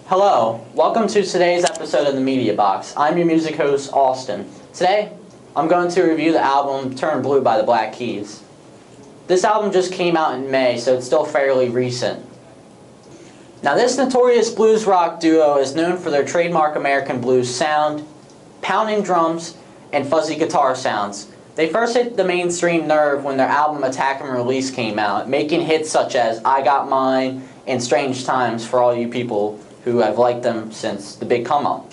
Hello, welcome to today's episode of the Media Box. I'm your music host, Austin. Today, I'm going to review the album Turn Blue by the Black Keys. This album just came out in May, so it's still fairly recent. Now, this notorious blues rock duo is known for their trademark American blues sound, pounding drums, and fuzzy guitar sounds. They first hit the mainstream nerve when their album Attack and Release came out, making hits such as I Got Mine and Strange Times for all you people who have liked them since the big come up.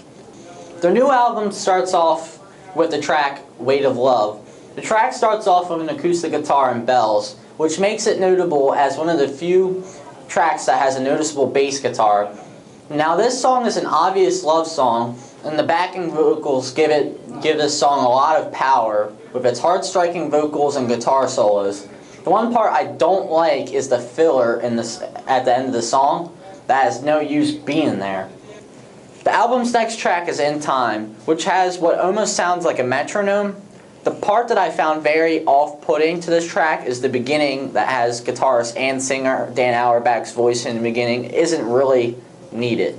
Their new album starts off with the track Weight of Love. The track starts off with an acoustic guitar and bells, which makes it notable as one of the few tracks that has a noticeable bass guitar. Now, this song is an obvious love song, and the backing vocals give this song a lot of power with its hard-striking vocals and guitar solos. The one part I don't like is the filler at the end of the song. That has no use being there. The album's next track is In Time, which has what almost sounds like a metronome. The part that I found very off-putting to this track is the beginning that has guitarist and singer Dan Auerbach's voice in the beginning isn't really needed.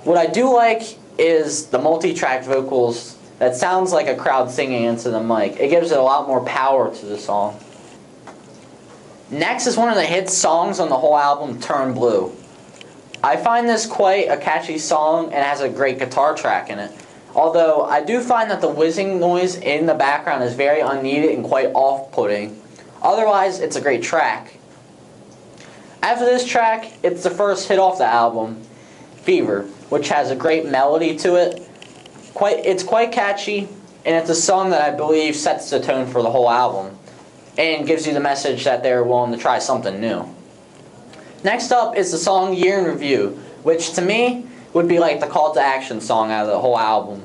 What I do like is the multi-track vocals that sounds like a crowd singing into the mic. It gives it a lot more power to the song. Next is one of the hit songs on the whole album, Turn Blue. I find this quite a catchy song and has a great guitar track in it. Although I do find that the whizzing noise in the background is very unneeded and quite off-putting. Otherwise, it's a great track. After this track, it's the first hit off the album, Fever, which has a great melody to it. It's quite catchy, and it's a song that I believe sets the tone for the whole album and gives you the message that they're willing to try something new. Next up is the song Year in Review, which to me would be like the call to action song out of the whole album.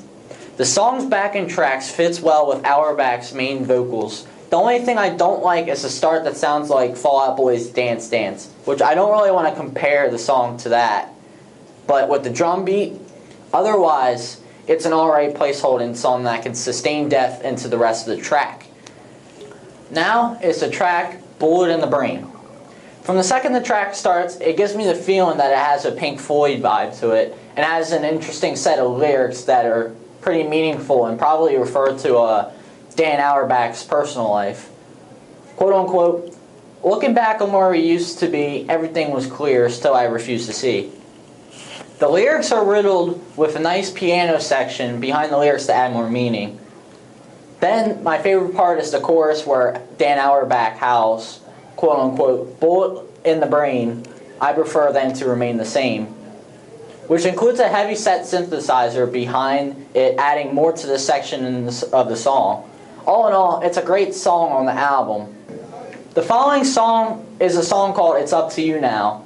The song's backing tracks fits well with Auerbach's main vocals. The only thing I don't like is the start that sounds like Fall Out Boy's Dance Dance, which I don't really want to compare the song to that. But with the drum beat, otherwise, it's an alright placeholding song that can sustain depth into the rest of the track. Now is the track Bullet in the Brain. From the second the track starts, it gives me the feeling that it has a Pink Floyd vibe to it and has an interesting set of lyrics that are pretty meaningful and probably refer to Dan Auerbach's personal life. Quote unquote, looking back on where we used to be, everything was clear, still I refuse to see. The lyrics are riddled with a nice piano section behind the lyrics to add more meaning. Then, my favorite part is the chorus where Dan Auerbach howls, quote unquote, bullet in the brain, I prefer them to remain the same, which includes a heavy set synthesizer behind it, adding more to the section of the song. All in all, it's a great song on the album. The following song is a song called It's Up to You Now,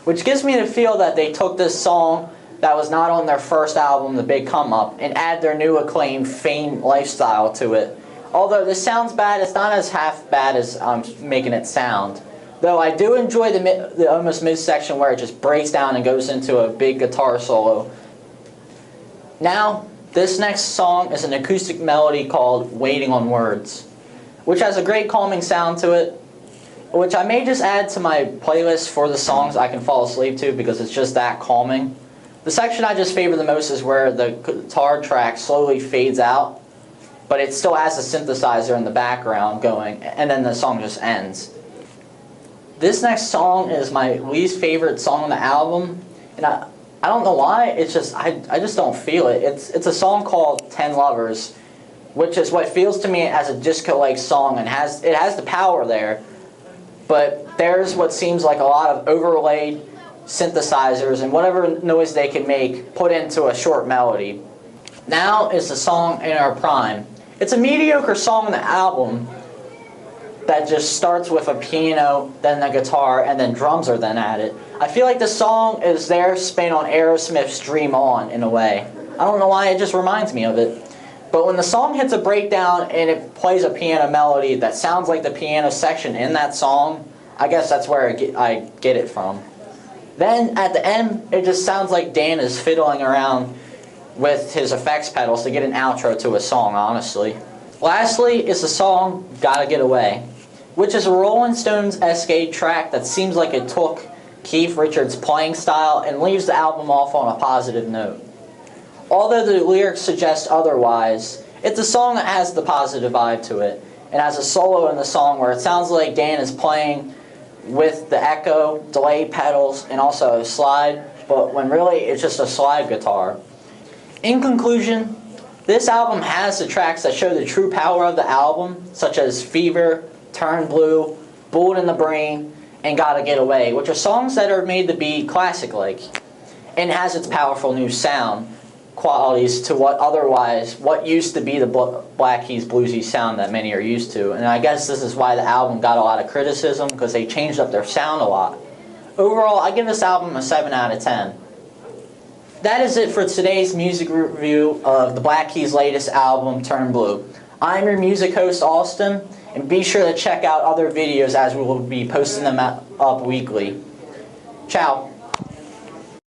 which gives me the feel that they took this song that was not on their first album, The Big Come Up, and add their new acclaimed Fame lifestyle to it. Although this sounds bad, it's not as half bad as I'm making it sound. Though I do enjoy the almost mid-section where it just breaks down and goes into a big guitar solo. Now, this next song is an acoustic melody called Waiting on Words, which has a great calming sound to it, which I may just add to my playlist for the songs I can fall asleep to because it's just that calming. The section I just favor the most is where the guitar track slowly fades out, but it still has a synthesizer in the background going, and then the song just ends. This next song is my least favorite song on the album, and I don't know why, it's just, I just don't feel it. It's a song called 10 Lovers, which is what feels to me as a disco-like song, and it has the power there, but there's what seems like a lot of overlaid synthesizers and whatever noise they can make put into a short melody. Now is the song In Our Prime. It's a mediocre song on the album that just starts with a piano, then the guitar, and then drums are then added. I feel like the song is their spin on Aerosmith's Dream On in a way. I don't know why, it just reminds me of it. But when the song hits a breakdown and it plays a piano melody that sounds like the piano section in that song, I guess that's where I get it from. Then at the end, it just sounds like Dan is fiddling around with his effects pedals to get an outro to a song, honestly. Lastly is the song Gotta Get Away, which is a Rolling Stones-esque track that seems like it took Keith Richards' playing style and leaves the album off on a positive note. Although the lyrics suggest otherwise, it's a song that has the positive vibe to it, and has a solo in the song where it sounds like Dan is playing with the echo, delay pedals, and also a slide, but when really it's just a slide guitar. In conclusion, this album has the tracks that show the true power of the album, such as Fever, Turn Blue, Bullet in the Brain, and Gotta Get Away, which are songs that are made to be classic-like, and has its powerful new sound qualities to what used to be the Black Keys bluesy sound that many are used to. And I guess this is why the album got a lot of criticism, because they changed up their sound a lot. Overall, I give this album a 7 out of 10. That is it for today's music review of the Black Keys' latest album, Turn Blue. I'm your music host, Austin, and be sure to check out other videos as we will be posting them up weekly. Ciao.